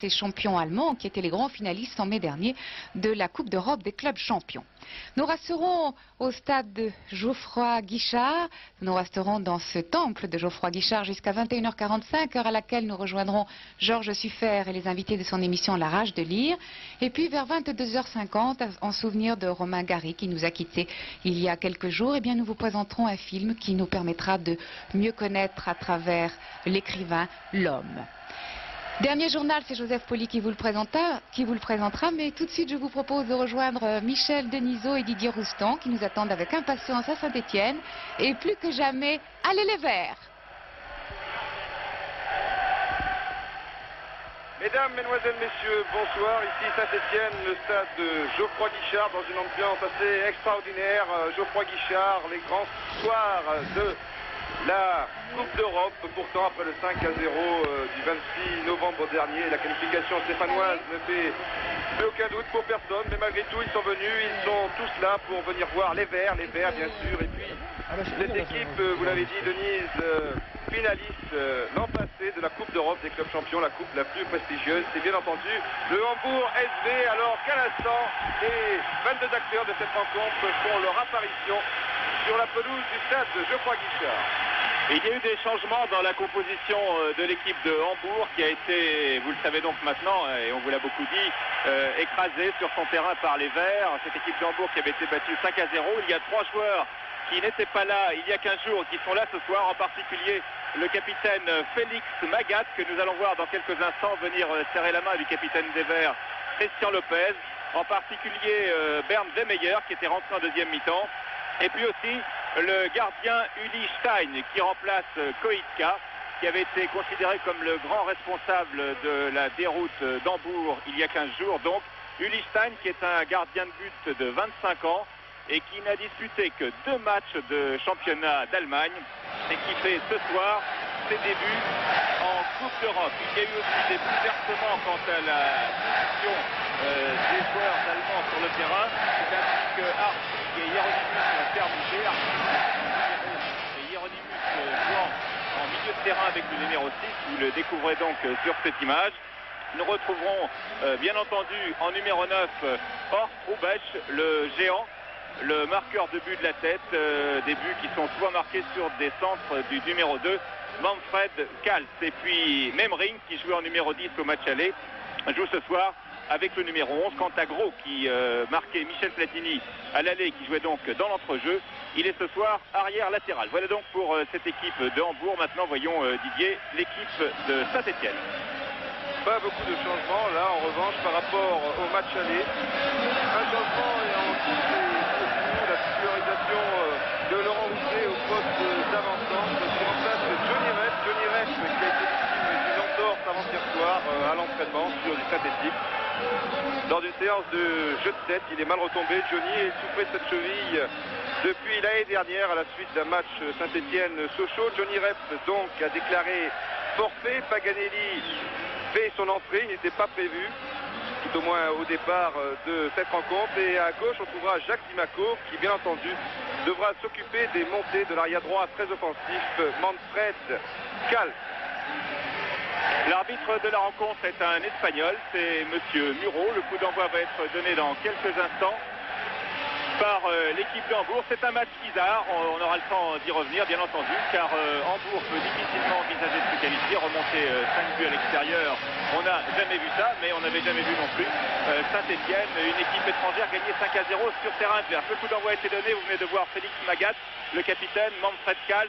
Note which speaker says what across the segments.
Speaker 1: ces champions allemands qui étaient les grands finalistes en mai dernier de la Coupe d'Europe des clubs champions. Nous resterons au stade de Geoffroy Guichard. Nous resterons dans ce temple de Geoffroy Guichard jusqu'à 21h45, heure à laquelle nous rejoindrons Georges Suffert et les invités de son émission La Rage de lire. Et puis vers 22h50, en souvenir de Romain Gary qui nous a quittés il y a quelques jours, eh bien nous vous présenterons un film qui nous permettra de mieux connaître à travers l'écrivain l'homme. Dernier journal, c'est Joseph Poli qui vous le présentera, mais tout de suite je vous propose de rejoindre Michel Denisot et Didier Roustan qui nous attendent avec impatience à Saint-Étienne et plus que jamais, allez les Verts!
Speaker 2: Mesdames, Mesdemoiselles, Messieurs, bonsoir. Ici Saint-Étienne, le stade de Geoffroy Guichard dans une ambiance assez extraordinaire. Geoffroy Guichard, les grands soirs de la Coupe d'Europe. Pourtant, après le 5-0 du 26 novembre dernier, la qualification stéphanoise ne fait plus aucun doute pour personne. Mais malgré tout, ils sont venus, ils sont tous là pour venir voir les Verts bien sûr. Et puis, cette équipe, vous l'avez dit, Denise, finaliste l'an passé de la Coupe d'Europe des clubs champions, la coupe la plus prestigieuse. C'est bien entendu le Hambourg SV. Alors qu'à l'instant, les 22 acteurs de cette rencontre font leur apparition sur la pelouse du stade de Geoffroy Guichard.
Speaker 3: Et il y a eu des changements dans la composition de l'équipe de Hambourg qui a été, vous le savez donc maintenant, et on vous l'a beaucoup dit, écrasée sur son terrain par les Verts. Cette équipe de Hambourg qui avait été battue 5-0. Il y a 3 joueurs qui n'étaient pas là il y a 15 jours, qui sont là ce soir, en particulier le capitaine Félix Magat, que nous allons voir dans quelques instants venir serrer la main du capitaine des Verts, Christian Lopez, en particulier Bernd Wehmeyer, qui était rentré en deuxième mi-temps, et puis aussi le gardien Uli Stein, qui remplace Koitka, qui avait été considéré comme le grand responsable de la déroute d'Hambourg il y a 15 jours. Donc, Uli Stein, qui est un gardien de but de 25 ans, et qui n'a disputé que 2 matchs de championnat d'Allemagne et qui fait ce soir ses débuts en Coupe d'Europe. Il y a eu aussi des bouleversements quant à la position des joueurs allemands sur le terrain. C'est ainsi que Hartwig et Hieronymus ont permuté. Et Hieronymus jouant en milieu de terrain avec le numéro 6. Vous le découvrez donc sur cette image. Nous retrouverons bien entendu en numéro 9 Horst Hrubesch, le géant, le marqueur de but de la tête, des buts qui sont souvent marqués sur des centres du numéro 2, Manfred Kals. Et puis Memring, qui jouait en numéro 10 au match aller, joue ce soir avec le numéro 11. Quant à Gros, qui marquait Michel Platini à l'aller, qui jouait donc dans l'entrejeu, il est ce soir arrière latéral. Voilà donc pour cette équipe de Hambourg. Maintenant, voyons Didier, l'équipe de Saint-Étienne.
Speaker 2: Pas beaucoup de changements là en revanche par rapport au match aller. Un changement et en tout la titularisation de Laurent Rousset au poste d'avant-centre qui remplace Johnny Rep qui a été victime d'une entorse avant-hier soir à l'entraînement sur du synthétique. Lors d'une séance de jeu de tête, il est mal retombé. Johnny est souffré de cette cheville depuis l'année dernière à la suite d'un match Saint-Étienne-Sochaux. Johnny Rep donc a déclaré forfait. Paganelli fait son entrée, il n'était pas prévu, tout au moins au départ de cette rencontre. Et à gauche, on trouvera Jacques Dimaco, qui bien entendu devra s'occuper des montées de l'arrière droit très offensif, Manfred Kals.
Speaker 3: L'arbitre de la rencontre est un Espagnol, c'est Monsieur Muro. Le coup d'envoi va être donné dans quelques instants par l'équipe de Hambourg. C'est un match bizarre, on aura le temps d'y revenir bien entendu, car Hambourg peut difficilement envisager de se qualifier, remonter 5 buts à l'extérieur. On n'a jamais vu ça, mais on n'avait jamais vu non plus Saint-Étienne, une équipe étrangère gagner 5-0 sur terrain adverse. Le coup d'envoi a été donné, vous venez de voir Félix Magat, le capitaine, Manfred Kals.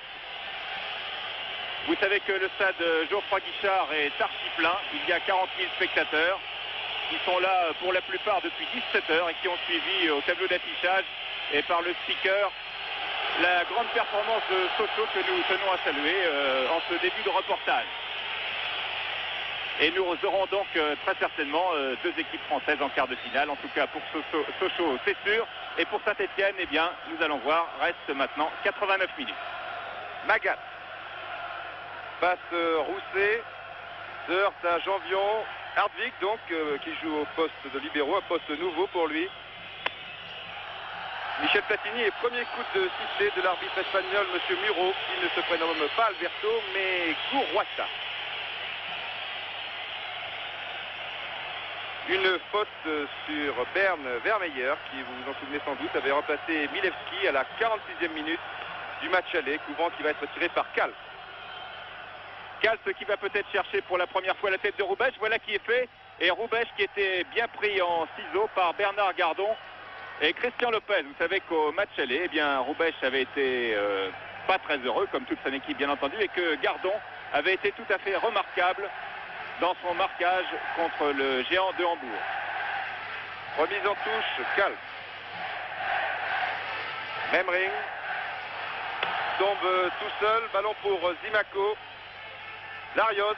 Speaker 3: Vous savez que le stade Geoffroy Guichard est archi plein, il y a 40 000 spectateurs qui sont là pour la plupart depuis 17 heures et qui ont suivi au tableau d'affichage et par le speaker la grande performance de Sochaux que nous tenons à saluer en ce début de reportage. Et nous aurons donc très certainement 2 équipes françaises en quart de finale, en tout cas pour Sochaux c'est sûr, et pour Saint-Étienne, eh bien nous allons voir, reste maintenant 89 minutes.
Speaker 2: Magat passe Rousset, se heurte à Janvion. Hartwig donc qui joue au poste de libéraux, un poste nouveau pour lui. Michel Platini est premier coup de sifflet de l'arbitre espagnol, Monsieur Muro, qui ne se prénomme pas Alberto mais Gourouata. Une faute sur Berne Vermeyer, qui, vous vous en souvenez sans doute, avait remplacé Milewski à la 46e minute du match aller. Coup franc qui va être tiré par Kals.
Speaker 3: Kals qui va peut-être chercher pour la première fois la tête de Hrubesch. Voilà qui est fait. Et Hrubesch qui était bien pris en ciseaux par Bernard Gardon et Christian Lopez. Vous savez qu'au match aller, eh bien, Hrubesch avait été pas très heureux, comme toute son équipe bien entendu, et que Gardon avait été tout à fait remarquable dans son marquage contre le géant de Hambourg.
Speaker 2: Remise en touche, Kals. Memring tombe tout seul, ballon pour Zimako. Larios.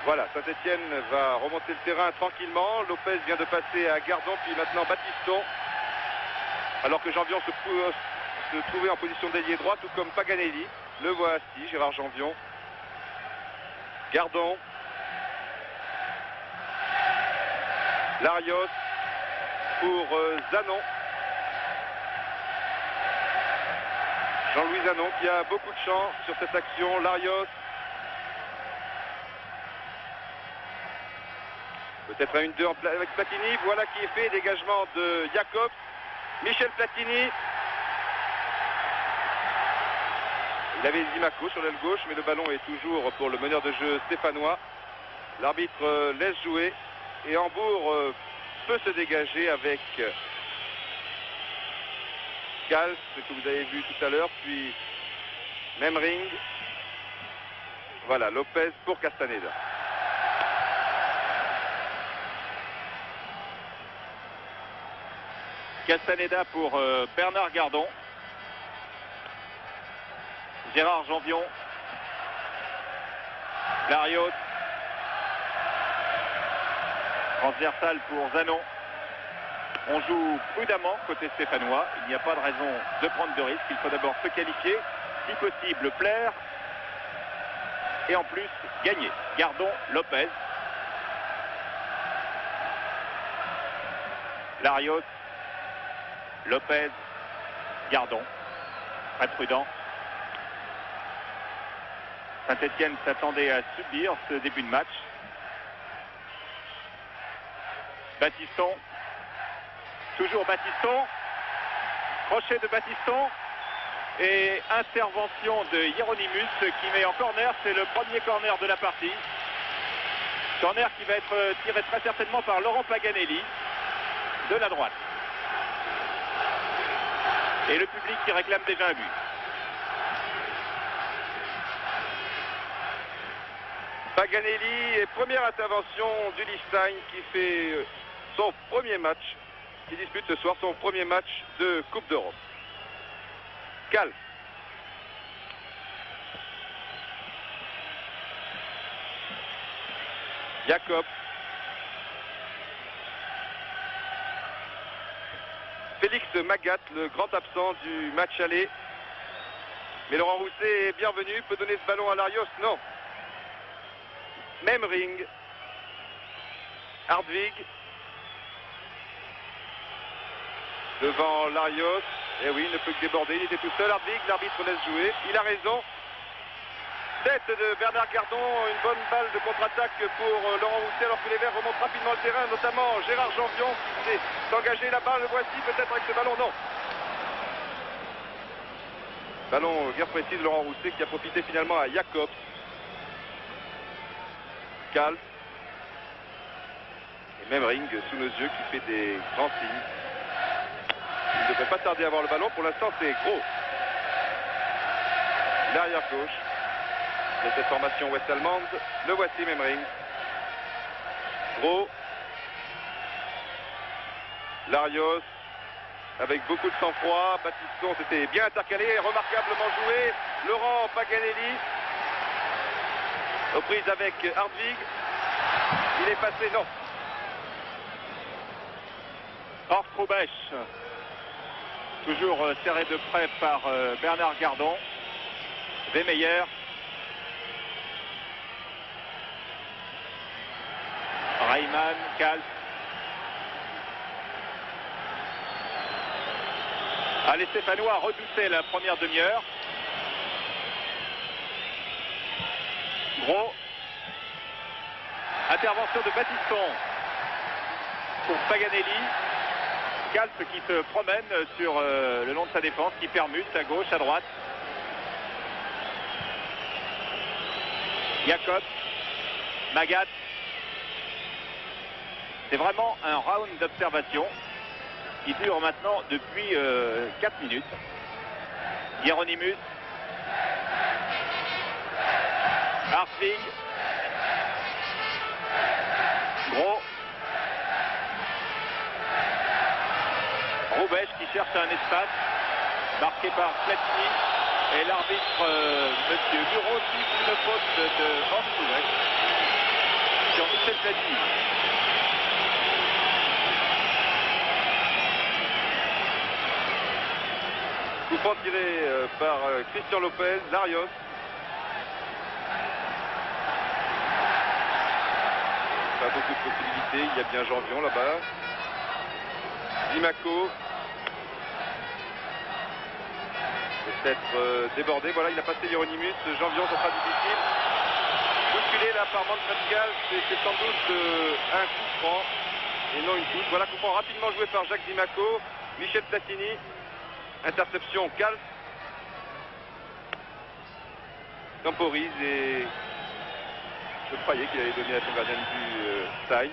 Speaker 2: Voilà, Saint-Etienne va remonter le terrain tranquillement. Lopez vient de passer à Gardon, puis maintenant Battiston. Alors que Janvion se trouvait en position d'ailier droit, tout comme Paganelli. Le voici, Gérard Janvion. Gardon. Larios pour Zanon. Jean-Louis Zanon qui a beaucoup de chance sur cette action. Larios. Peut-être un 1-2 avec Platini. Voilà qui est fait. Dégagement de Jacobs. Michel Platini. Il avait Zimako sur l'aile gauche, mais le ballon est toujours pour le meneur de jeu stéphanois. L'arbitre laisse jouer. Et Hambourg peut se dégager avec Kals, que vous avez vu tout à l'heure, puis Memring. Voilà, Lopez pour Castaneda.
Speaker 3: Castaneda pour Bernard Gardon. Gérard Janvion. Larios. Transversal pour Zanon. On joue prudemment côté stéphanois. Il n'y a pas de raison de prendre de risque. Il faut d'abord se qualifier, si possible plaire et en plus gagner. Gardon, Lopez. Larios. Lopez. Gardon. Très prudent. Saint-Etienne s'attendait à subir ce début de match. Battiston. Toujours Battiston. Crochet de Battiston. Et intervention de Hieronymus qui met en corner. C'est le premier corner de la partie. Corner qui va être tiré très certainement par Laurent Paganelli de la droite. Et le public qui réclame déjà un but.
Speaker 2: Paganelli et première intervention du Liechtenstein qui fait son premier match, qui dispute ce soir son premier match de Coupe d'Europe. Kals. Jacob. Félix Magat, le grand absent du match aller. Mais Laurent Rousset est bienvenu, peut donner ce ballon à Larios, non. Memring. Hardwig. Devant Larios. Eh oui, il ne peut que déborder, il était tout seul. Hardwig, l'arbitre laisse jouer. Il a raison. Tête de Bernard Gardon, une bonne balle de contre-attaque pour Laurent Rousset alors que les Verts remontent rapidement le terrain, notamment Gérard Janvion qui s'est engagé là-bas. Le voici peut-être avec ce ballon, non. Ballon guère précis de Laurent Rousset qui a profité finalement à Jacobs. Kals. Et Memring sous nos yeux qui fait des grands signes. Il ne devrait pas tarder à avoir le ballon. Pour l'instant, c'est Gros. L'arrière gauche de cette formation ouest-allemande. Le voici, Memring. Gros. Larios. Avec beaucoup de sang-froid. Battiston, c'était bien intercalé, remarquablement joué. Laurent Paganelli. Aux prises avec Hardwig. Il est passé, non.
Speaker 3: Hors Hrubesch. Toujours serré de près par Bernard Gardon. Vermeyer. Reimann, Kals. Les Stéphanois redoutaient la première demi-heure. Gros. Intervention de Battiston pour Paganelli. Calce qui se promène sur le long de sa défense, qui permute à gauche, à droite. Jacob, Magat. C'est vraiment un round d'observation qui dure maintenant depuis 4 minutes. Hieronymus, Hartwig, Gros, Roubesch qui cherche un espace, marqué par Platini, et l'arbitre Monsieur Bureau siffle une faute de Horst Roubesch sur Michel Platini.
Speaker 2: Coup franc tiré par Christian Lopez, Larios. Pas beaucoup de possibilités, il y a bien Janvion là-bas. Dimaco. Peut-être débordé, voilà, il a passé Hieronymus. Janvion, ça sera difficile. Bousculé là par Pascal, c'est sans doute un coup franc et non une touche. Voilà, coup franc rapidement joué par Jacques Dimaco. Michel Platini. Interception, Calce. Temporise et je croyais qu'il allait donner à son gardien de but taille.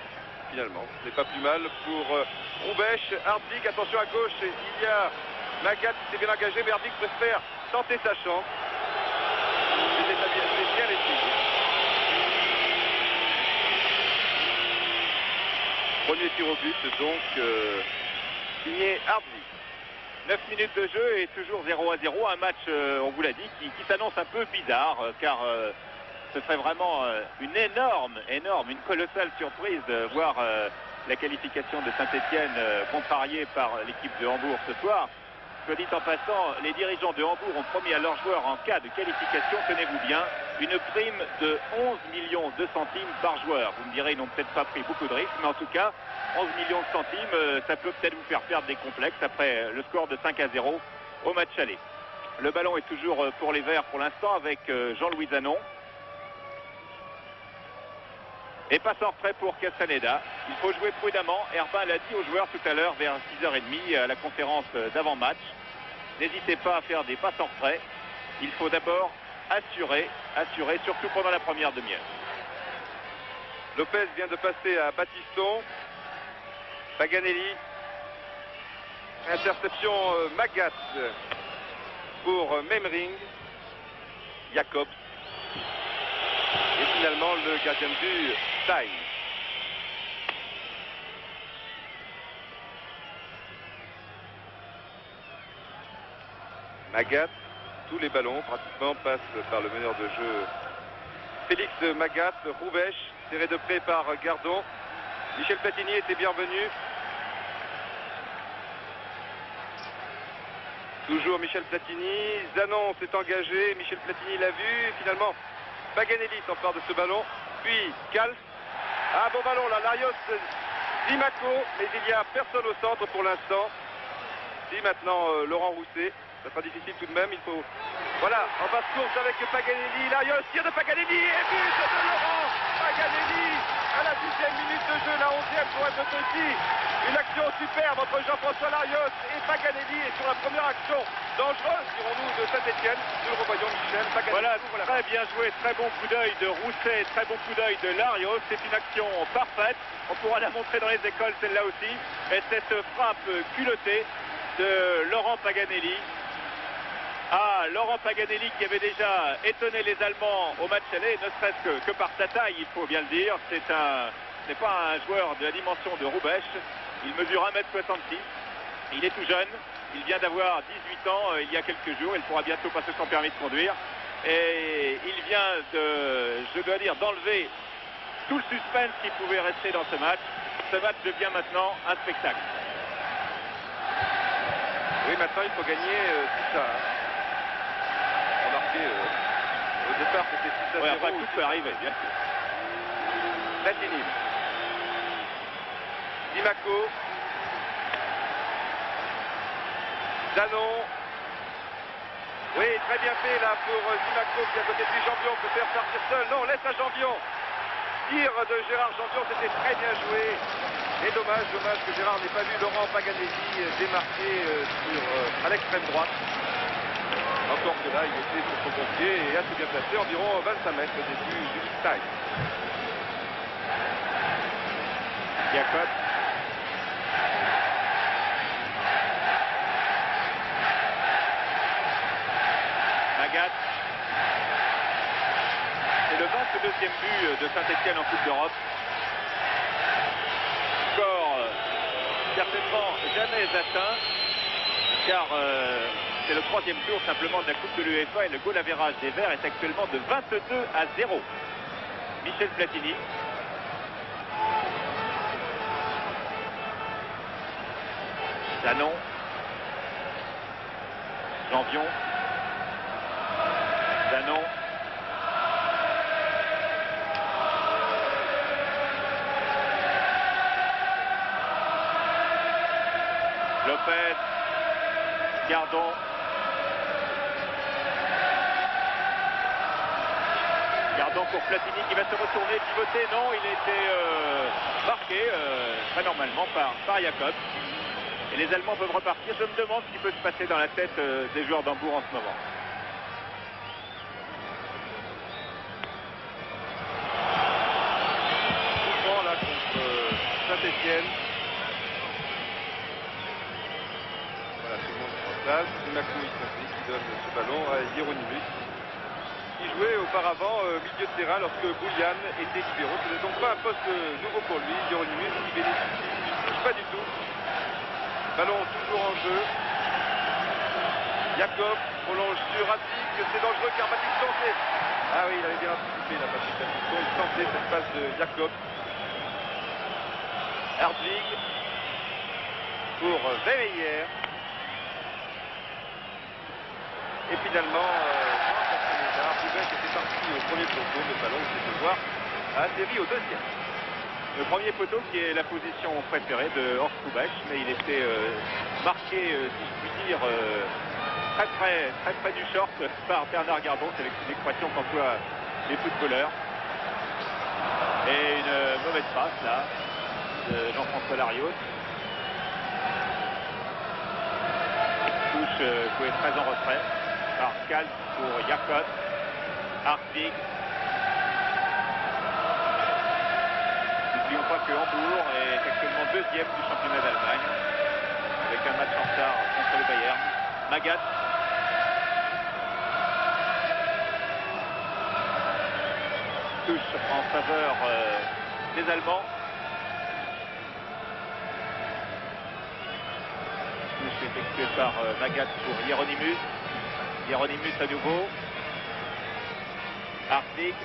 Speaker 2: Finalement, ce n'est pas plus mal pour Roubesch. Hartwig, attention à gauche, il y a Magat qui s'est bien engagé, mais Hartwig préfère tenter sa chance. C'est bien essayé. Premier tir au but, donc signé Hartwig.
Speaker 3: 9 minutes de jeu et toujours 0-0, un match, on vous l'a dit, qui s'annonce un peu bizarre, car ce serait vraiment une une colossale surprise de voir la qualification de Saint-Etienne contrariée par l'équipe de Hambourg ce soir. Soit dit en passant, les dirigeants de Hambourg ont promis à leurs joueurs en cas de qualification, tenez-vous bien, une prime de 11 millions de centimes par joueur. Vous me direz, ils n'ont peut-être pas pris beaucoup de risques, mais en tout cas, 11 millions de centimes, ça peut peut-être vous faire perdre des complexes après le score de 5-0 au match aller. Le ballon est toujours pour les Verts pour l'instant avec Jean-Louis Zanon. Et passe en retrait pour Castaneda. Il faut jouer prudemment. Herbin l'a dit aux joueurs tout à l'heure vers 6h30 à la conférence d'avant-match. N'hésitez pas à faire des passes en retrait. Il faut d'abord assurer, surtout pendant la première demi-heure.
Speaker 2: Lopez vient de passer à Battiston. Paganelli. Interception Magat pour Memring. Jacobs. Et finalement le gardien de but taille. Magat, tous les ballons pratiquement passent par le meneur de jeu Félix Magat. Roubesch, tiré de près par Gardon. Michel Platini était bienvenu. Toujours Michel Platini. Zanon s'est engagé. Michel Platini l'a vu. Finalement, Paganelli s'empare de ce ballon. Puis Calce. Ah, bon ballon là. Larios, Dimaco. Mais il n'y a personne au centre pour l'instant. Si maintenant Laurent Rousset. Ça sera difficile tout de même. Il faut. Voilà, en basse course avec Paganelli. Larios, tir de Paganelli. Et but de Laurent Paganelli. À la 10e minute de jeu, la 11e pour être petit. Une action superbe entre Jean-François Larios et Paganelli. Et sur la première action dangereuse, dirons-nous, de Saint-Etienne, nous le revoyons Michel Paganelli.
Speaker 3: Voilà, très bien joué, très bon coup d'œil de Rousset, très bon coup d'œil de Larios. C'est une action parfaite. On pourra la montrer dans les écoles, celle-là aussi. Et cette frappe culottée de Laurent Paganelli. Ah, Laurent Paganelli qui avait déjà étonné les Allemands au match aller, ne serait-ce que par sa taille, il faut bien le dire. C'est pas un joueur de la dimension de Roubesch. Il mesure 1m66. Il est tout jeune. Il vient d'avoir 18 ans il y a quelques jours. Il pourra bientôt passer son permis de conduire. Et il vient je dois dire, d'enlever tout le suspense qui pouvait rester dans ce match. Ce match devient maintenant un spectacle.
Speaker 2: Oui, maintenant il faut gagner tout ça. Remarquez, au départ c'était 6-0.
Speaker 3: Ouais, enfin, tout peut arriver, bien sûr.
Speaker 2: Platini. Dimaco. Zanon. Oui, très bien fait là pour Dimaco qui a côté de lui. Janvion peut faire sortir seul. Non, laisse à Janvion. tir de Gérard Champion, c'était très bien joué. Et dommage que Gérard n'ait pas vu Laurent Paganelli démarquer à l'extrême droite. Encore que là, il était sur son bon pied et assez bien placé, environ 25 mètres au début du style.
Speaker 3: Jacob. Magat. C'est le 22e but de Saint-Etienne en Coupe d'Europe. Score certainement jamais atteint, car c'est le 3e tour simplement de la Coupe de l'UEFA et le goal average des Verts est actuellement de 22-0. Michel Platini. Danon. Janvion. Danon. Lopez. Gardon. Gardon pour Platini qui va se retourner, pivoter. Non, il a été marqué très normalement par Jacob. Et les Allemands peuvent repartir. Je me demande ce qui peut se passer dans la tête des joueurs d'Hambourg en ce moment.
Speaker 2: Mouvement là contre Saint-Etienne. Voilà, tout le monde est en place. Simaco y compris qui donne ce ballon à Hieronymus, qui jouait auparavant milieu de terrain lorsque Boulian était libéraux. Ce n'est donc pas un poste nouveau pour lui. Hieronymus qui bénéficie pas du tout. Ballon toujours en jeu. Jacob prolonge sur Ratic, c'est dangereux car Matisson c'est... Ah oui, il avait bien anticipé la Patrick Matisson, il tentait cette passe de Jacob. Erdvig pour Vermeyer. Et finalement, Roubaix était parti au premier poteau, le ballon c'est de voir a atterri au deuxième.
Speaker 3: Le premier poteau qui est la position préférée de Horst Roubaix, mais il était marqué, si je puis dire, très près du short par Bernard Gardon. C'est l'expression qu'emploient les footballeurs. Et une mauvaise passe là de Jean-François Larios. Touche jouée très en retrait par Kals pour Jacob. Hartwig. N'oublions pas que Hambourg est actuellement 2e du championnat d'Allemagne avec un match en retard contre le Bayern. Magat. Touche en faveur des Allemands. Touche effectuée par Magat pour Hieronymus. Hieronymus à nouveau. Hartwig.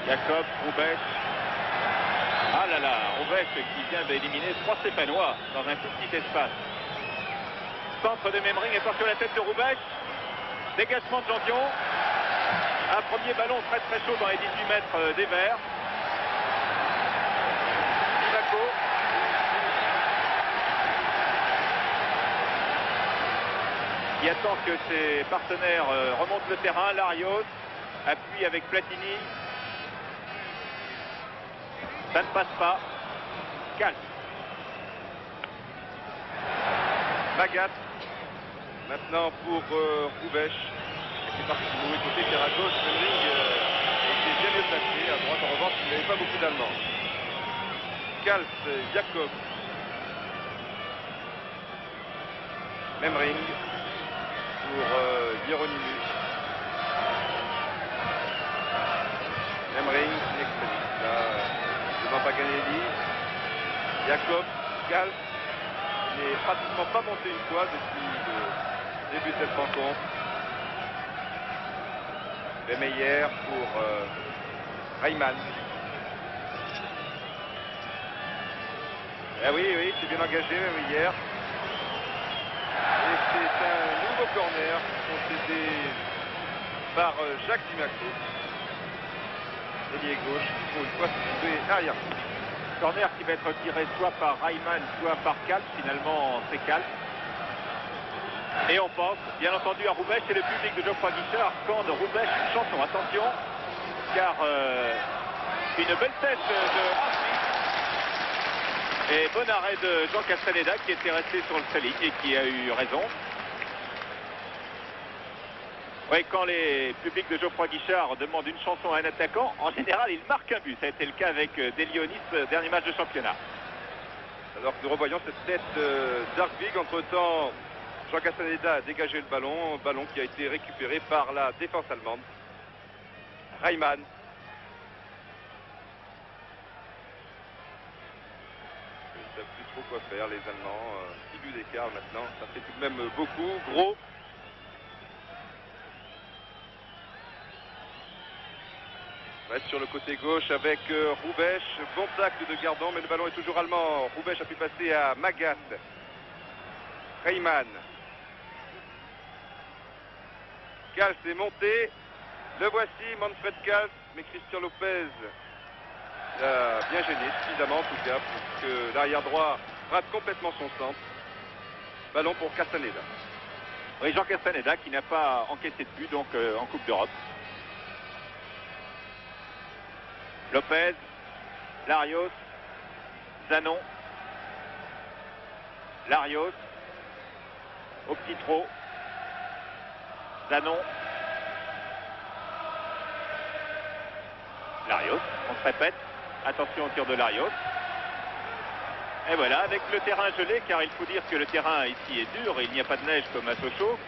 Speaker 3: Jacob, Roubaix. Ah là là, Roubaix qui vient d'éliminer 3 Stéphanois dans un tout petit espace. Centre de Memring et sur la tête de Roubaix. Dégagement de Janvion. Un premier ballon très chaud dans les 18 mètres des Verts. Simaco. Qui attend que ses partenaires remontent le terrain. Larios appuie avec Platini. Ça ne passe pas. Kals.
Speaker 2: Magat. Maintenant pour Roubaix. C'est parti du mauvais côté car à gauche, Memring était bien mieux placé. À droite, en revanche, il n'avait pas beaucoup d'Allemands. Kals, Jacob. Memring pour Hieronymus. Memring, extrémiste. Là, devant Paganelli. Jacob, Kals. Il n'est pratiquement pas monté une fois depuis le début de cette rencontre. Vermeyer pour Reimann. Ah oui, c'est bien engagé Vermeyer. Et c'est un nouveau corner concédé par Jacques Simaco. Ailier gauche, pour une fois se trouver arrière.
Speaker 3: Corner qui va être tiré soit par Reimann, soit par Kals. Finalement, c'est Kals. Et on pense bien entendu à Roubaix et le public de Geoffroy Guichard scande Roubaix une chanson. Attention, car une belle tête de et bon arrêt de Jean Castaneda qui était resté sur le sa ligne et qui a eu raison. Oui, quand les publics de Geoffroy Guichard demandent une chanson à un attaquant, en général, il marque un but. Ça a été le cas avec Delionis, dernier match de championnat.
Speaker 2: Alors que nous revoyons cette tête d'Arvig. Entre-temps, Jean Castaneda a dégagé le ballon qui a été récupéré par la défense allemande. Reimann. Ils ne savent plus trop quoi faire, les Allemands. 6 buts d'écart maintenant, ça fait tout de même beaucoup. Gros. Reste sur le côté gauche avec Roubaix. Bon tacle de Gardon, mais le ballon est toujours allemand. Roubaix a pu passer à Magat. Reimann. Kals est monté. Le voici, Manfred Kals. Mais Christian Lopez l'a bien gêné, suffisamment en tout cas, pour que l'arrière droit rate complètement son centre. Ballon pour Castaneda.
Speaker 3: Oui, Jean Castaneda qui n'a pas encaissé de but donc en Coupe d'Europe. Lopez, Larios, Zanon, Larios, au petit trot, Zanon, Larios, on se répète, attention au tir de Larios. Et voilà, avec le terrain gelé, car il faut dire que le terrain ici est dur, il n'y a pas de neige comme à Sochaux,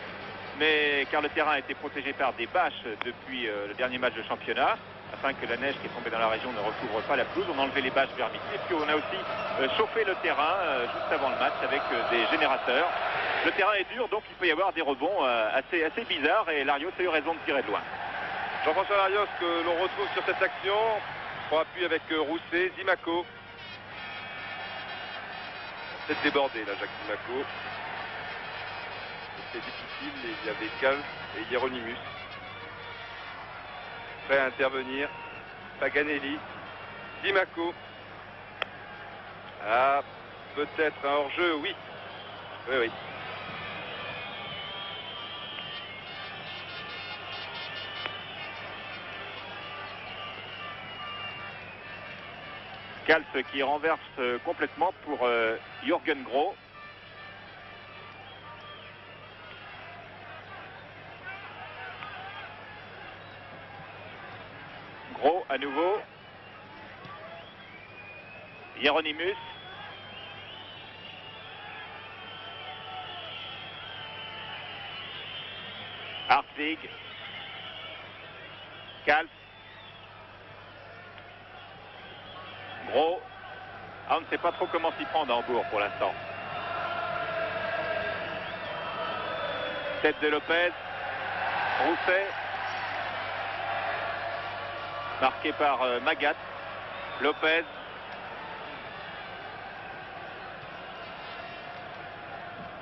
Speaker 3: mais car le terrain a été protégé par des bâches depuis le dernier match de championnat, afin que la neige qui est tombée dans la région ne recouvre pas la pelouse. On a enlevé les bâches vers midi et puis on a aussi chauffé le terrain juste avant le match avec des générateurs. Le terrain est dur, donc il peut y avoir des rebonds assez bizarres et Larios a eu raison de tirer de loin.
Speaker 2: Jean-François Larios que l'on retrouve sur cette action. Prend appui avec Rousset, Zimaco. Peut-être débordé là, Jacques Zimaco. C'était difficile et il y avait Kals et Hieronymus. Prêt à intervenir, Paganelli, Zimaco. Ah, peut-être un hors-jeu, oui. Oui.
Speaker 3: Kals qui renverse complètement pour Jürgen Gros. Gros à nouveau. Hieronymus. Hartwig. Kals. Gros. Ah, on ne sait pas trop comment s'y prendre à Hambourg pour l'instant. Tête de Lopez. Rousset. Marqué par Magat. Lopez.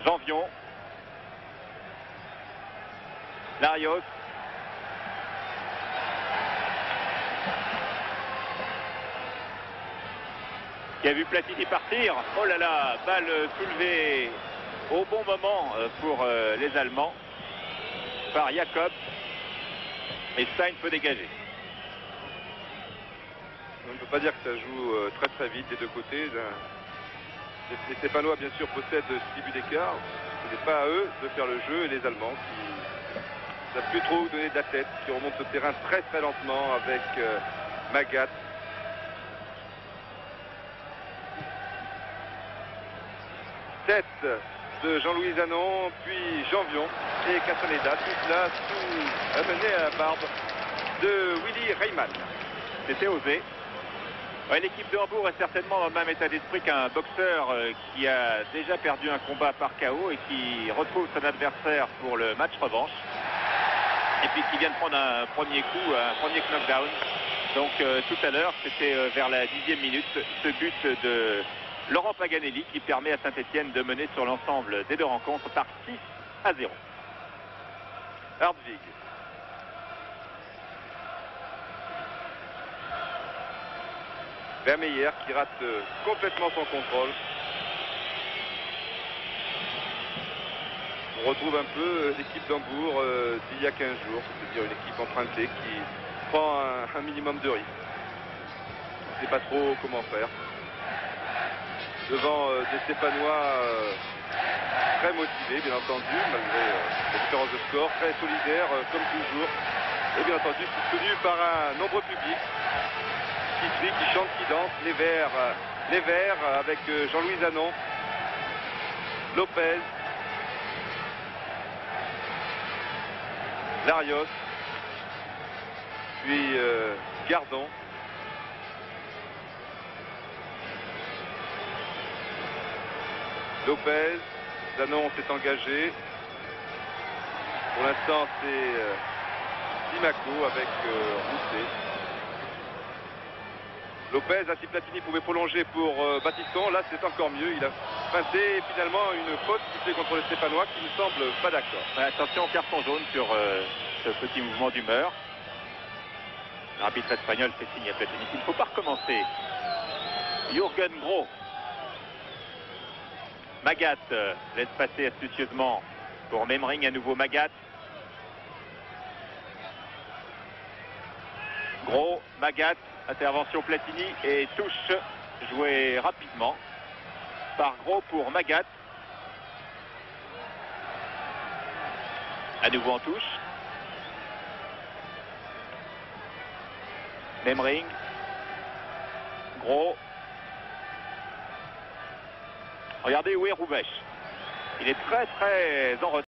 Speaker 3: Janvion. Larios. Qui a vu Platini partir. Oh là là, balle soulevée au bon moment pour les Allemands par Jacob. Et Stein peut dégager.
Speaker 2: On ne peut pas dire que ça joue très vite des deux côtés. Les Stéphanois, bien sûr, possèdent 6 buts d'écart. Ce n'est pas à eux de faire le jeu et les Allemands qui ne savent plus trop où donner de la tête, qui remontent le terrain très lentement avec Magat. Tête de Jean-Louis Zanon, puis Janvion et Castaneda, tout cela amené à la barbe de Willy Reimann.
Speaker 3: C'était osé. Ouais, l'équipe de Hambourg est certainement dans le même état d'esprit qu'un boxeur qui a déjà perdu un combat par KO et qui retrouve son adversaire pour le match revanche. Et puis qui vient de prendre un premier coup, un premier knockdown. Donc tout à l'heure, c'était vers la 10e minute, ce but de Laurent Paganelli qui permet à Saint-Etienne de mener sur l'ensemble des deux rencontres par 6-0.
Speaker 2: Hartwig. Vermeyer qui rate complètement son contrôle. On retrouve un peu l'équipe d'Hambourg d'il y a 15 jours, c'est-à-dire une équipe empruntée qui prend un minimum de risques. On ne sait pas trop comment faire. Devant des Stéphanois très motivés, bien entendu, malgré la différence de score, très solidaires, comme toujours. Et bien entendu, soutenu par un nombreux public qui crie, qui chante, qui danse. Les Verts avec Jean-Louis Zanon, Lopez, Larios, puis Gardon. Lopez, Zanon s'est engagé. Pour l'instant, c'est Simaco avec Rousset. Lopez, si Platini pouvait prolonger pour Battiston, là c'est encore mieux. Il a feinté finalement une faute qui fait contre le Stéphanois qui ne semble pas d'accord.
Speaker 3: Attention, carton jaune sur ce petit mouvement d'humeur. L'arbitre espagnol fait signe à Platini qu'il ne faut pas recommencer. Jürgen Gros. Magat laisse passer astucieusement pour Memring, à nouveau Magat. Gros, Magat, intervention Platini et touche jouée rapidement par Gros pour Magat. À nouveau en touche. Memring. Gros. Regardez où est Roubaix. Il est très en retard.